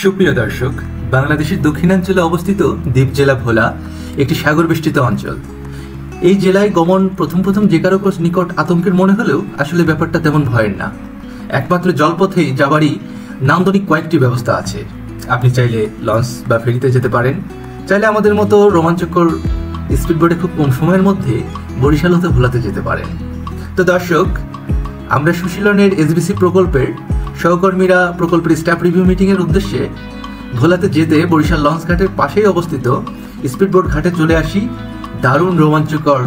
সুপ্রিয় দর্শক, বাংলাদেশের দক্ষিণাঞ্চলে অবস্থিত দ্বীপ জেলা ভোলা একটি সাগর বেষ্টিত অঞ্চল। এই জেলায় গমন প্রথম যে কারো নিকট আতঙ্কের মনে হলেও আসলে ব্যাপারটা তেমন ভয়ের না। একমাত্র জলপথেই যাবারই নান্দনিক কয়েকটি ব্যবস্থা আছে। আপনি চাইলে লঞ্চ বা ফেরিতে যেতে পারেন, চাইলে আমাদের মতো রোমাঞ্চকর স্পিডবোটে খুব কম সময়ের মধ্যে বরিশাল হতে ভোলাতে যেতে পারেন। তো দর্শক, আমরা সুশীলনের এসবিসি প্রকল্পের সহকর্মীরা প্রকল্পের স্টাফ রিভিউ মিটিংয়ের উদ্দেশ্যে ভোলাতে যেতে বরিশাল লঞ্চ ঘাটের পাশেই অবস্থিত স্পিডবোট ঘাটে চলে আসি দারুণ রোমাঞ্চকর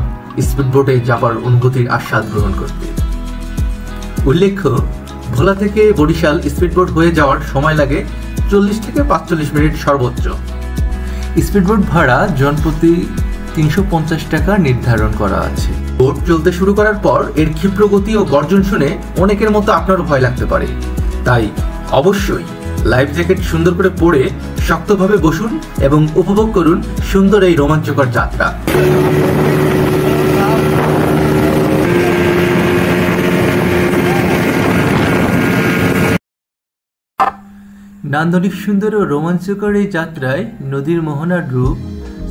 স্পিডবোটে যাবার অনুভূতির আস্বাদ গ্রহণ করতে। উল্লেখ্য, ভোলা থেকে বরিশাল স্পিডবোট হয়ে যাওয়ার সময় লাগে 40 থেকে 45 মিনিট সর্বোচ্চ। স্পিডবোট ভাড়া জনপ্রতি 350 টাকা নির্ধারণ করা আছে। বোট চলতে শুরু করার পর এর ক্ষিপ্র গতি ও গর্জন শুনে অনেকের মতো আপনারও ভয় লাগতে পারে, তাই অবশ্যই লাইফ জ্যাকেট সুন্দর করে পরে শক্তভাবে বসুন এবং উপভোগ করুন সুন্দর এই রোমাঞ্চকর যাত্রা। নান্দনিক সুন্দর ও রোমাঞ্চকর এই যাত্রায় নদীর মোহনার রূপ,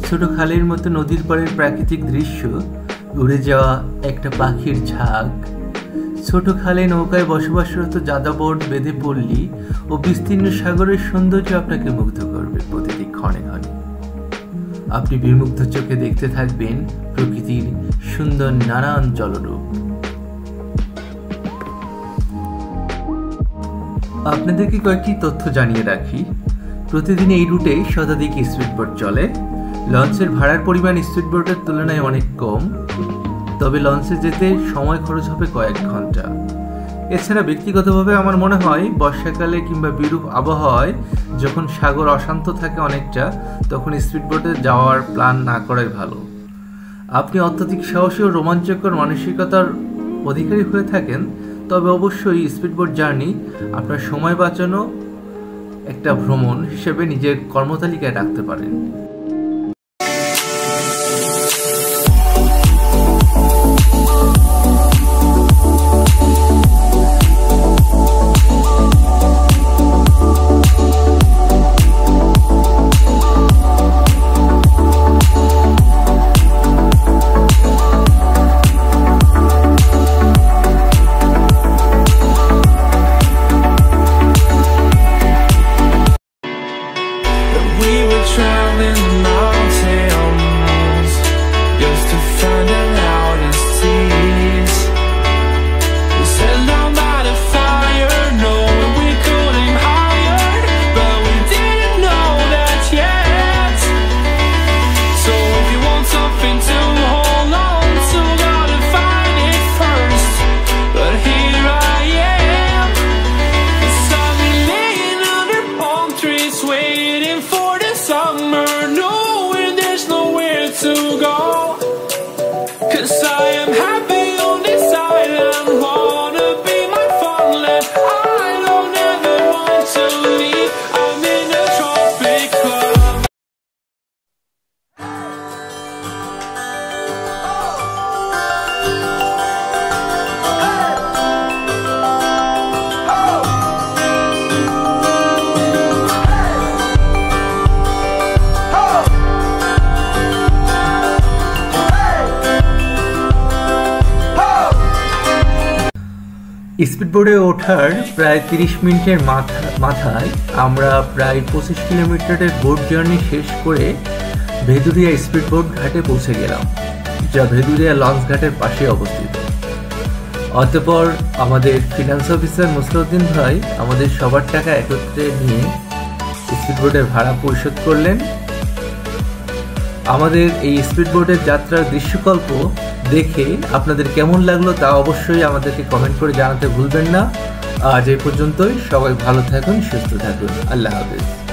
ছোট খালের মতো নদীর পাড়ের প্রাকৃতিক দৃশ্য, উড়ে যাওয়া একটা পাখির ঝাঁক, ছোট খালে নৌকায় বসবাসরত যাযাবর বেঁধে পল্লী ও বিস্তীর্ণ সাগরের সৌন্দর্য আপনাকে মুগ্ধ করবে প্রতিটি ক্ষণে ক্ষণে। আপনি বিমুগ্ধ চোখে দেখতে থাকবেন প্রকৃতির সুন্দর নানান জলরূপ। আপনাদেরকে কয়েকটি তথ্য জানিয়ে রাখি। প্রতিদিন এই রুটে শতাধিক স্পিডবোট চলে। লঞ্চের ভাড়ার পরিমাণ স্পিডবোটের তুলনায় অনেক কম, তবে লঞ্চে যেতে সময় খরচ হবে কয়েক ঘন্টা। এছাড়া ব্যক্তিগতভাবে আমার মনে হয় বর্ষাকালে কিংবা বিরূপ আবহাওয়ায় যখন সাগর অশান্ত থাকে অনেকটা, তখন স্পিডবোটে যাওয়ার প্ল্যান না করাই ভালো। আপনি অত্যধিক সাহসী ও রোমাঞ্চকর মানসিকতার অধিকারী হয়ে থাকেন, তবে অবশ্যই স্পিডবোট জার্নি আপনার সময় বাঁচানো একটা ভ্রমণ হিসেবে নিজের কর্মতালিকায় রাখতে পারেন। স্পিডবোটে ওঠার প্রায় 30 মিনিটের মাথায় আমরা প্রায় 25 কিলোমিটারের বোট জার্নি শেষ করে ভেদুরিয়া স্পিডবোট ঘাটে পৌঁছে গেলাম, যা ভেদুরিয়া লঞ্চ ঘাটের পাশে অবস্থিত। অতঃপর আমাদের ফিনান্স অফিসার মুসলিউদ্দিন ভাই আমাদের সবার টাকা একত্রে নিয়ে স্পিডবোটের ভাড়া পরিশোধ করলেন। আমাদের এই স্পিডবোটের যাত্রার দৃশ্যকল্প দেখে আপনাদের কেমন লাগলো তা অবশ্যই আমাদেরকে কমেন্ট করে জানাতে ভুলবেন না। আজ এই পর্যন্তই। সবাই ভালো থাকুন, সুস্থ থাকুন। আল্লাহ হাফেজ।